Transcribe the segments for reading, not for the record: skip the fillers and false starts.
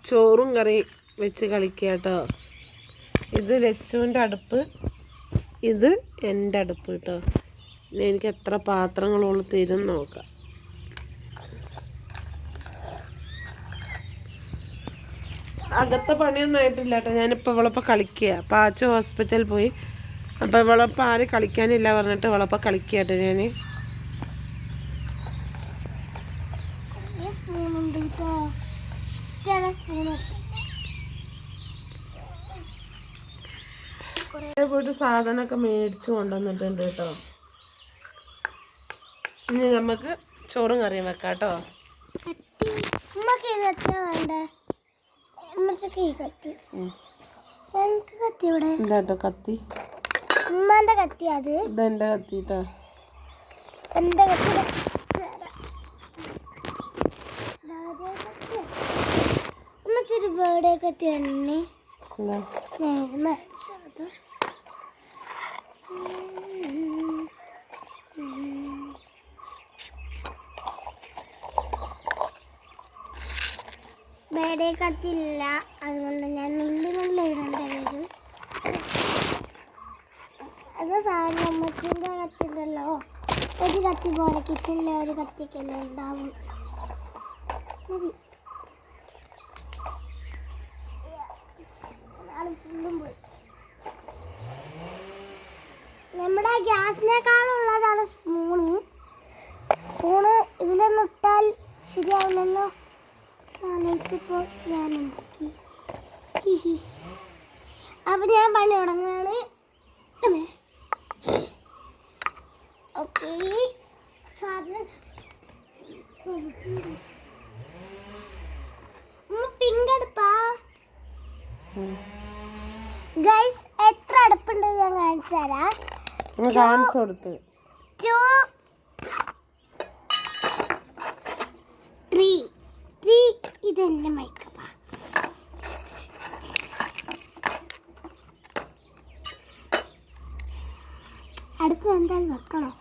ചോറും കറി വെച്ച് കളിക്കുക കേട്ടോ. ഇത് ലച്ചുവിൻ്റെ അടുപ്പ്, ഇത് എൻ്റെ അടുപ്പ് കേട്ടോ. ഇനി എനിക്ക് എത്ര പാത്രങ്ങളോളം തരും നോക്കാം. അകത്തെ പണിയൊന്നും ആയിട്ടില്ല കേട്ടോ. ഞാനിപ്പോൾ ഇവളപ്പം കളിക്കുക. പാച്ച ഹോസ്പിറ്റലിൽ പോയി. അപ്പോൾ ഇവളപ്പം ആരും കളിക്കാനില്ല പറഞ്ഞിട്ട് ഇവളപ്പം കളിക്കുക കേട്ടോ ഞാൻ. പോയിട്ട് സാധനമൊക്കെ മേടിച്ചു കൊണ്ടുവന്നിട്ടുണ്ട് കേട്ടോ. ഇനി നമുക്ക് ചോറും കറിയും വെക്കാം കേട്ടോ. എന്താട്ടോ കത്തി? ഉമ്മാന്റെ കത്തി. അത് ഇതെന്റെ കത്തി കേട്ടോ. എന്റെ കത്തി ഉമ്മച്ചൊരു ബേർഡേ കത്തി തന്നെ. ബേഡേ കത്തില്ല, അതുകൊണ്ട് ഞാൻ നുള്ളിനുള്ള ഇടേണ്ട വരും. അത് സാധനം അമ്മച്ചിൻ്റെ കത്തിണ്ടല്ലോ, ഒരു കത്തി പോലെ കിച്ചണിലെ ഒരു കത്തിക്കല്ലേ ഉണ്ടാവും. മതി. പോയി നമ്മുടെ ഗ്യാസിനേക്കാളുള്ളതാണ് സ്പൂണ്. സ്പൂണ് ഇതിലൊന്നും ഇട്ടാൽ ശരിയാവില്ലല്ലോ. ആലോചിച്ചപ്പോൾ ഞാൻ ഉണ്ടാക്കി. അപ്പം ഞാൻ പണി തുടങ്ങുകയാണ്. ഓക്കെ, സാധനം പിങ്ക് അടുപ്പാ ഗൈസ്. എത്ര അടുപ്പുണ്ട് ഞാൻ കാണിച്ചു തരാം. 2 3 ഇതെന്റെ മൈക്കപ്പാ. അടുപ്പ് എന്തായാലും വെക്കണോ?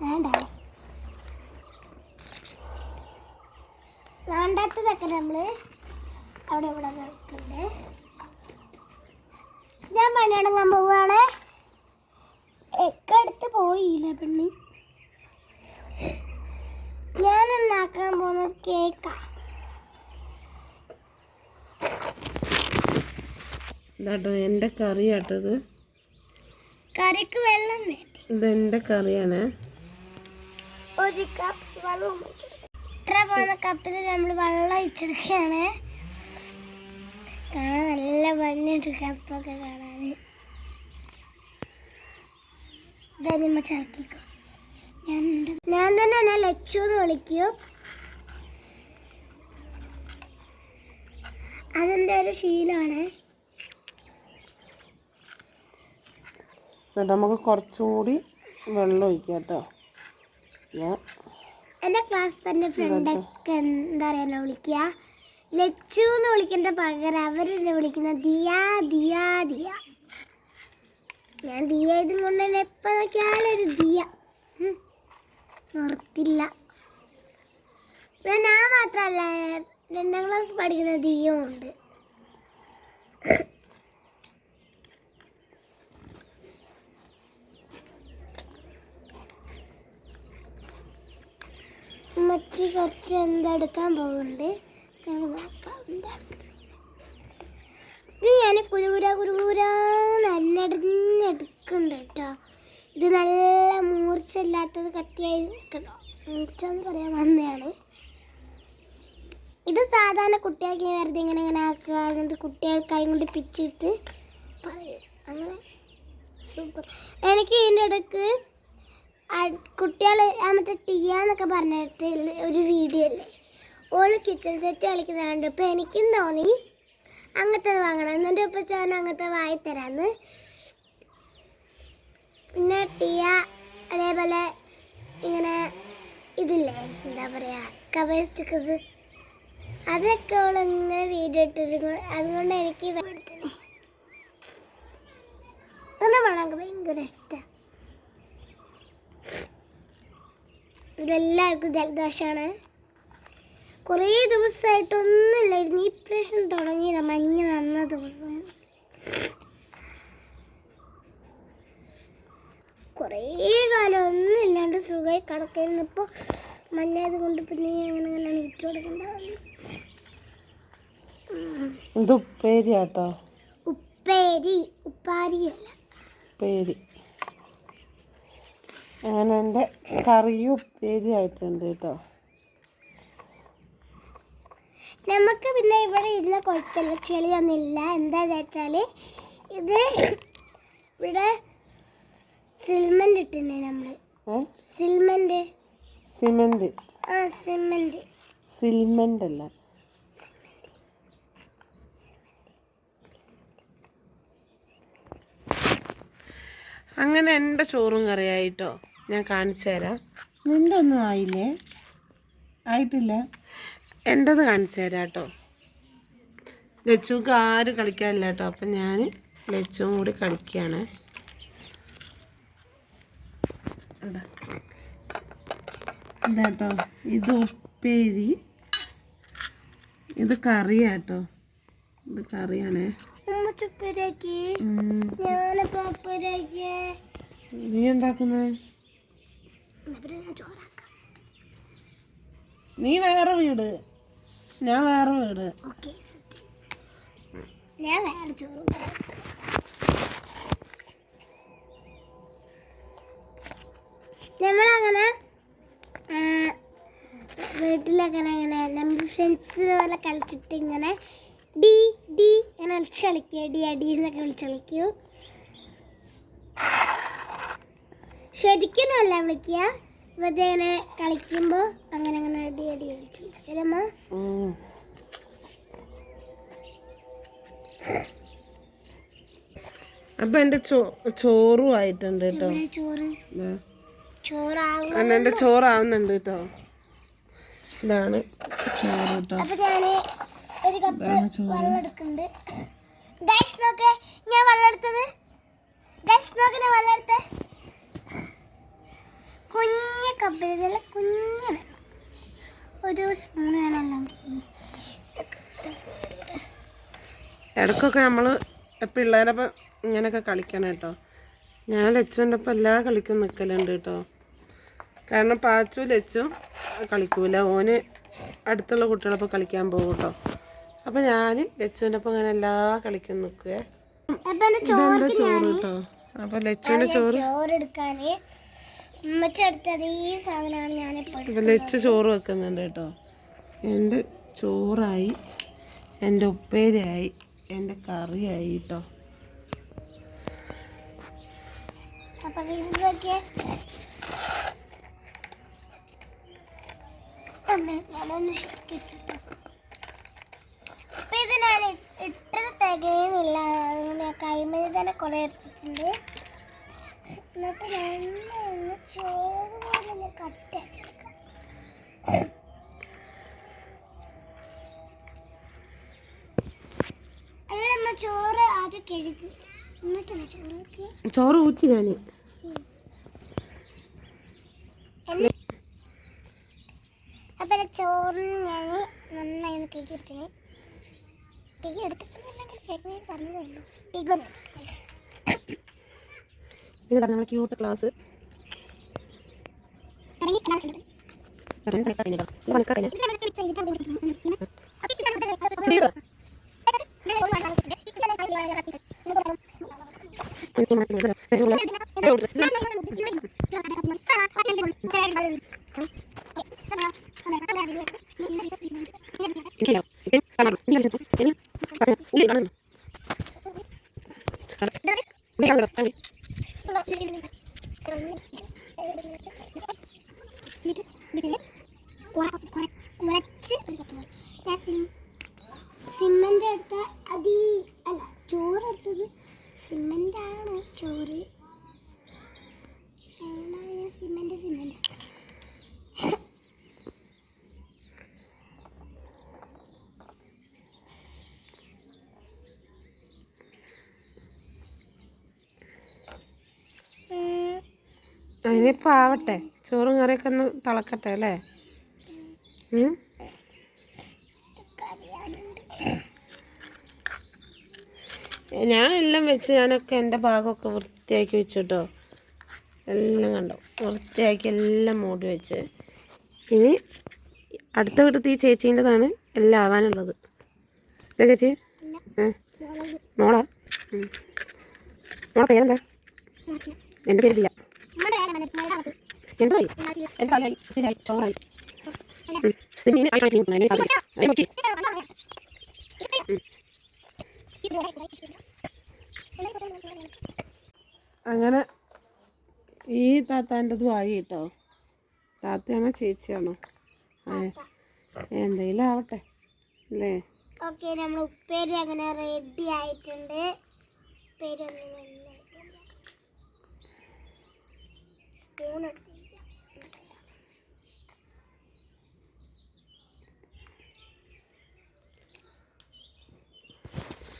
വേണ്ട, വേണ്ടാത്തതൊക്കെ നമ്മള് അവിടെ ഇവിടെ വെക്കണ്ടേ. ഞാൻ പണി തുടങ്ങാൻ പോവുകയാണ്. അടുത്ത് പോയില്ല പെണ്ണി. ഞാൻ ഉണ്ടാക്കാൻ പോകുന്നത് കേക്കാ. എൻ്റെ കറി ആട്ടത്. കറിക്ക് വെള്ളം വേണ്ടി. ഇതെൻ്റെ കറിയാണ്. ഒരു കപ്പ് വെള്ളം ഇത്ര പോകുന്ന കപ്പിൽ നമ്മൾ വെള്ളം ഒഴിച്ചെടുക്കുകയാണ്. കാണാൻ നല്ല ഭംഗിയുണ്ട് കപ്പൊക്കെ കാണാൻ. ഇതാ നിമ്മ ചടക്കിക്കോ. ഞാൻ തന്നെ എന്നെ ലച്ചൂന്ന് വിളിക്കൂ. അതെൻ്റെ ഒരു ശീലമാണ്. നമുക്ക് കുറച്ചും കൂടി വെള്ളം ഒഴിക്കാം കേട്ടോ. എൻ്റെ ക്ലാസ് തന്നെ ഫ്രണ്ടൊക്കെ എന്താ പറയുക വിളിക്കുക, ലച്ചു എന്ന് വിളിക്കേണ്ട പകരം അവരെന്നെ വിളിക്കുന്ന ദിയ ദിയ ദിയ. ഞാൻ ദിയ ഇതും കൊണ്ട് തന്നെ എപ്പോൾ നോക്കിയാലും ഒരു ദിയ നിർത്തില്ല. ഞാൻ മാത്രമല്ല, 2ാം ക്ലാസ് പഠിക്കുന്ന ദിയും ഉണ്ട്. മച്ചി കുറച്ച് എന്തെടുക്കാൻ പോകുന്നുണ്ട്. ഇത് ഞാൻ കുരുകുര നന്നടിഞ്ഞെടുക്കുന്നുണ്ട് കേട്ടോ. ഇത് നല്ല മൂർച്ചയില്ലാത്തത് കത്തിയായി കേട്ടോ. മൂർച്ച എന്ന് പറയാൻ വന്നതാണ്. ഇത് സാധാരണ കുട്ടികൾക്ക് വെറുതെ ഇങ്ങനെ ആക്കുക, എന്നിട്ട് കുട്ടികൾക്കായി കൊണ്ട് പിച്ചിട്ട് പറയും. അങ്ങനെ സൂപ്പർ. എനിക്ക് ഇതിൻ്റെ ഇടയ്ക്ക് കുട്ടികൾ മറ്റേ ടിയ എന്നൊക്കെ പറഞ്ഞിട്ട് ഒരു വീഡിയോ അല്ലേ, ഓള് കിച്ചൺ സെറ്റ് കളിക്കുന്നത് കണ്ടപ്പോൾ എനിക്കും തോന്നി അങ്ങനത്തെ വാങ്ങണം. എന്നിട്ട് ഇപ്പോൾ ഞാൻ അങ്ങനത്തെ വാങ്ങി തരാമെന്ന്. പിന്നെ ടിയ അതേപോലെ ഇങ്ങനെ ഇതില്ലേ എന്താ പറയുക, കവർ സ്റ്റിക്കേഴ്സ്, അതൊക്കെ ഓൾ ഇങ്ങനെ വീഡിയോ ഇട്ടിരുന്നു. അതുകൊണ്ട് എനിക്ക് എടുത്തേ വേണമെങ്കിൽ ഭയങ്കര ഇഷ്ടമാണ്. ഇതെല്ലാവർക്കും ജലദോഷമാണ്. കുറേ ദിവസമായിട്ടൊന്നുമില്ലായിരുന്നു. ഈ പ്രാവശ്യം തുടങ്ങിയതാ മഞ്ഞ് വന്ന ദിവസം. കുറേ കാലം ഒന്നും ഇല്ലാണ്ട് സുഖമായി കിടക്കായിരുന്നു. ഇപ്പോൾ മഞ്ഞായത് കൊണ്ട് പിന്നെ അങ്ങനെ അങ്ങനെ ഇട്ട് കൊടുക്കണ്ടാവുന്നു. ഇത് ഉപ്പേരി കേട്ടോ. ഉപ്പാരിയല്ല ഉപ്പേരി. അങ്ങനെ എൻ്റെ കറിയും ഉപ്പേരി ആയിട്ടുണ്ട് കേട്ടോ. നമുക്ക് പിന്നെ ഇവിടെ ഇരുന്ന കുഴപ്പമില്ല, ചെളിയൊന്നുമില്ല. എന്താ വെച്ചാൽ ഇത് ഇവിടെ സിമെന്റ് ഇട്ടിട്ടുണ്ട് നമ്മൾ. സിമെന്റ് സിമെന്റ് സിമെന്റ് സിൽമെന്റ് അല്ല. അങ്ങനെ എൻ്റെ ചോറും കറിയായിട്ടോ. ഞാൻ കാണിച്ചു തരാം. നിൻ്റെ ഒന്നും ആയില്ലേ? ആയിട്ടില്ല. എൻ്റെത് കാണിച്ചു തരാം കേട്ടോ. ലച്ചുക്ക് ആരും കളിക്കാനില്ല കേട്ടോ. അപ്പം ഞാൻ ലച്ചുവും കൂടി കളിക്കുകയാണ്. എന്താട്ടോ ഇത് ഉപ്പേരി, ഇത് കറിയാട്ടോ. ഇത് കറിയാണേ. നീ എന്താക്കുന്നേ? നീ വേറെ വീട്, ഞാൻ വേറെ വീട്. ഞാൻ വേറെ ചോറ്. നമ്മളങ്ങനെ വീട്ടിലങ്ങനെ അങ്ങനെ നമ്മൾ ഫ്രണ്ട്സ് പോലെ കളിച്ചിട്ട് ഇങ്ങനെ ഡി ഡി ഇങ്ങനെ വിളിച്ച് കളിക്കുക. ഡി അടി എന്നൊക്കെ വിളിച്ച് കളിക്കൂ. ശരിക്കും അല്ല വിളിക്കുക, വെറുതെ ഇങ്ങനെ കളിക്കുമ്പോൾ അങ്ങനെ അങ്ങനെ അടി അടി കളിച്ചു കളിക്കരമ്മ. അപ്പൊ എൻ്റെ ചോറും ആയിട്ടുണ്ട് കേട്ടോ. അല്ല, എൻ്റെ ചോറാവുന്നുണ്ട് കേട്ടോ. ഇതാണ് ചോറ് കേട്ടോ. അപ്പൊ ഞാന് ഒരു കപ്പ് വെള്ളം എടുക്കുന്നുണ്ട്. ഗൈസ് നോക്ക്, ഞാൻ വെള്ളം എടുത്തത്. ഗൈസ് നോക്ക്, ഞാൻ വെള്ളം എടുത്തേ. കുഞ്ഞ കപ്പിൽ നല്ല കുഞ്ഞ വെള്ളം, ഒരു സ്പൂൺ വേണം. ഇടയ്ക്കൊക്കെ നമ്മൾ പിള്ളേരപ്പം ഇങ്ങനെയൊക്കെ കളിക്കണം കേട്ടോ. ഞാൻ ലച്ചുവിൻ്റെ ഒപ്പം എല്ലാ കളിക്കും നിൽക്കലുണ്ട് കേട്ടോ. കാരണം പാച്ചു ലച്ചും കളിക്കൂല, ഓന് അടുത്തുള്ള കുട്ടികളൊപ്പം കളിക്കാൻ പോകും കേട്ടോ. അപ്പം ഞാൻ ലച്ചുവിൻ്റെ ഒപ്പം ഇങ്ങനെ എല്ലാ കളിക്കും നിൽക്കുവേ. ചോറ് കേട്ടോ. അപ്പം ലച്ചുവിൻ്റെ ചോറെടുക്കാൻ ഉമ്മച്ചെടുത്തത് ഈ സാധനമാണ് ഞാനിപ്പോൾ. അപ്പം ലച്ച് ചോറ് വെക്കുന്നുണ്ട് കേട്ടോ. എൻ്റെ ചോറായി, എൻ്റെ ഉപ്പേരിയായി, എൻ്റെ കറിയായി കേട്ടോ. അപ്പം ഇതൊക്കെ ഞാനൊന്ന് ശരിക്കിട്ടു. അപ്പം ഇത് ഞാൻ ഇട്ടത് തികയുന്നില്ല, അതുകൊണ്ട് ഞാൻ കൈമതി തന്നെ കുറേ എടുത്തിട്ടുണ്ട്. എന്നിട്ട് നന്നായി ചോറ് പോലെ കട്ടയാക്കി എടുക്കാം. അമ്മ ചോറ് ആദ്യം കഴുകി എന്നിട്ടല്ലേ ചോറ് ഊറ്റി ഞാൻ. അപ്പം ചോറിന് ഞാൻ നന്നായി ഒന്ന് കേക്ക് എടുത്തിന്. കേക്ക് എടുത്തിട്ടില്ലെങ്കിൽ കേക്ക് പറഞ്ഞതല്ലോ. നമ്മൾ ക്യൂട്ട് ക്ലാസ് സിമെന്റ് എടുത്ത അതി അല്ല ചോറെടുത്തത് സിമെന്റാണ്. ചോറ് സിമെന്റ് സിമെന്റ് അതിനിപ്പോൾ ആവട്ടെ, ചോറും കറിയൊക്കെ ഒന്ന് തിളക്കട്ടെ അല്ലേ. ഞാൻ എല്ലാം വെച്ച് ഞാനൊക്കെ എൻ്റെ ഭാഗമൊക്കെ വൃത്തിയാക്കി വെച്ചിട്ടോ. എല്ലാം കണ്ടോ വൃത്തിയാക്കി എല്ലാം മൂടി വെച്ച്. ഇനി അടുത്ത വീട്ടിൽ ഈ ചേച്ചീൻ്റെതാണ് എല്ലാം ആവാനുള്ളത്. അല്ലേ ചേച്ചി? മോളാ? മോളെ പേരെന്താ? എൻ്റെ പേരില്ല. എന്തായി? എൻ്റെ കാലായി ശരിയായി ചോറായി. മീൻ നോക്കി. അങ്ങനെ ഈ താത്താൻ്റെതും ആയി കേട്ടോ. താത്തയാണോ ചേച്ചിയാണോ? എന്തെങ്കിലും ആവട്ടെ അല്ലേ? ഓക്കെ, നമ്മൾ ഉപ്പേരി അങ്ങനെ റെഡി ആയിട്ടുണ്ട്. ഉപ്പേരി സ്പൂൺ എടുത്തില്ല.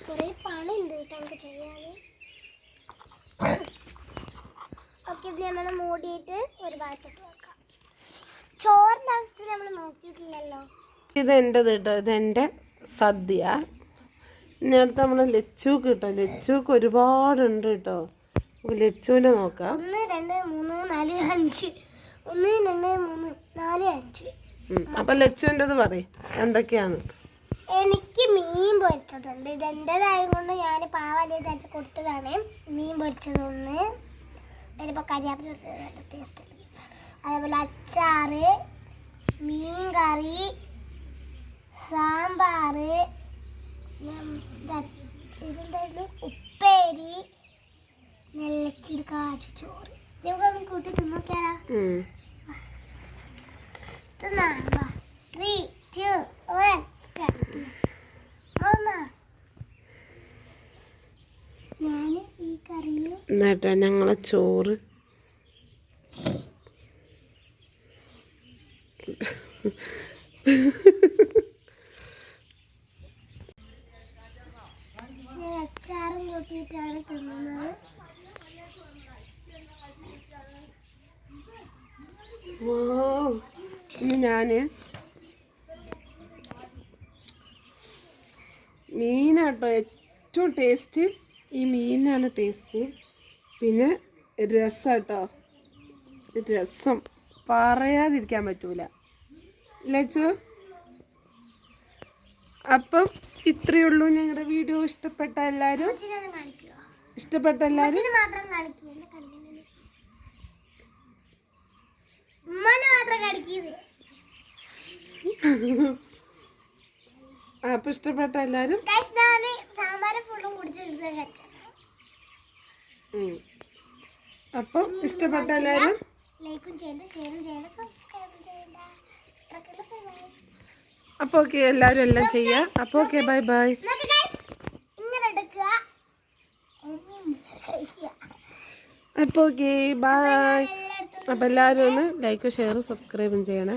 കുറേ പണിയുണ്ട് കേട്ടോ നമുക്ക് ചെയ്യാൻ. ഓക്കെ, ഇത് നമ്മൾ മൂടിയിട്ട് ഒരു ഭാഗത്തോട്ട് വെക്കാം. ചോറിൻ്റെ അവസ്ഥ നമ്മൾ നോക്കിയിട്ടില്ലല്ലോ. ഇതെൻ്റെത് കേട്ടോ, ഇതെൻ്റെ സദ്യ. ഇന്നടുത്ത് നമ്മൾ ലച്ചൂക്ക് കേട്ടോ. ലച്ചൂക്ക് ഒരുപാടുണ്ട് കേട്ടോ. നമുക്ക് ലച്ചുവിനെ നോക്കാം. 1 2 3 4 5. 1 2 3 4 5. അപ്പം ലച്ചുവിൻ്റെത് പറയും എന്തൊക്കെയാണ്. എനിക്ക് മീൻ പൊരിച്ചതുണ്ട്. ഇത് എൻ്റെതായതുകൊണ്ട് ഞാൻ പാവലേ തയ്ച്ച് കൊടുത്തതാണ്. മീൻ പൊരിച്ചതൊന്ന്, അതിനിപ്പോൾ കരിയാപ്പില ടേസ്റ്റ്. അതേപോലെ അച്ചാറ്, മീൻ കറി, സാമ്പാർ, ഇതെന്തായിരുന്നു, ഉപ്പേരി, നെല്ലക്കിട് കാച്ചു ചോറ്. നമുക്കൊന്ന് കൂട്ടി തിന്നോക്കിയാലോ? തിന്നാം. 3 2 1 സ്റ്റാർട്ട്. ഞാൻ ഈ കറിയിൽ എന്നിട്ടോ ഞങ്ങളെ ചോറ് ഞാൻ അച്ചാറും കൂട്ടിയിട്ടാണ് തിന്നുന്നത്. ഇനി ഞാൻ മീനാട്ടോ ഏറ്റവും ടേസ്റ്റ്. ഈ മീനാണ് ടേസ്റ്റ്. പിന്നെ രസം കേട്ടോ, രസം പറയാതിരിക്കാൻ പറ്റൂല ലച്ചു. അപ്പം ഇത്രയേ ഉള്ളൂ ഞങ്ങളുടെ വീഡിയോ. ഇഷ്ടപ്പെട്ട എല്ലാവരും മാത്രം അപ്പം ഇഷ്ടപ്പെട്ട എല്ലാവരും അപ്പം ഇഷ്ടപ്പെട്ട എല്ലാവരും ലൈക്കും ചെയ്യണ്ട, ഷെയറും ചെയ്യണ്ട, സബ്സ്ക്രൈബും ചെയ്യണ്ട. അപ്പോൾ ഓക്കെ, എല്ലാവരും എല്ലാം ചെയ്യാം. അപ്പോൾ ഓക്കെ, ബൈ ബൈ. ഇങ്ങനെ എടുക്കുക. അപ്പോൾ ഓക്കെ, ബൈ. അപ്പോൾ എല്ലാവരും ഒന്ന് ലൈക്കും ഷെയറും സബ്സ്ക്രൈബും ചെയ്യണേ.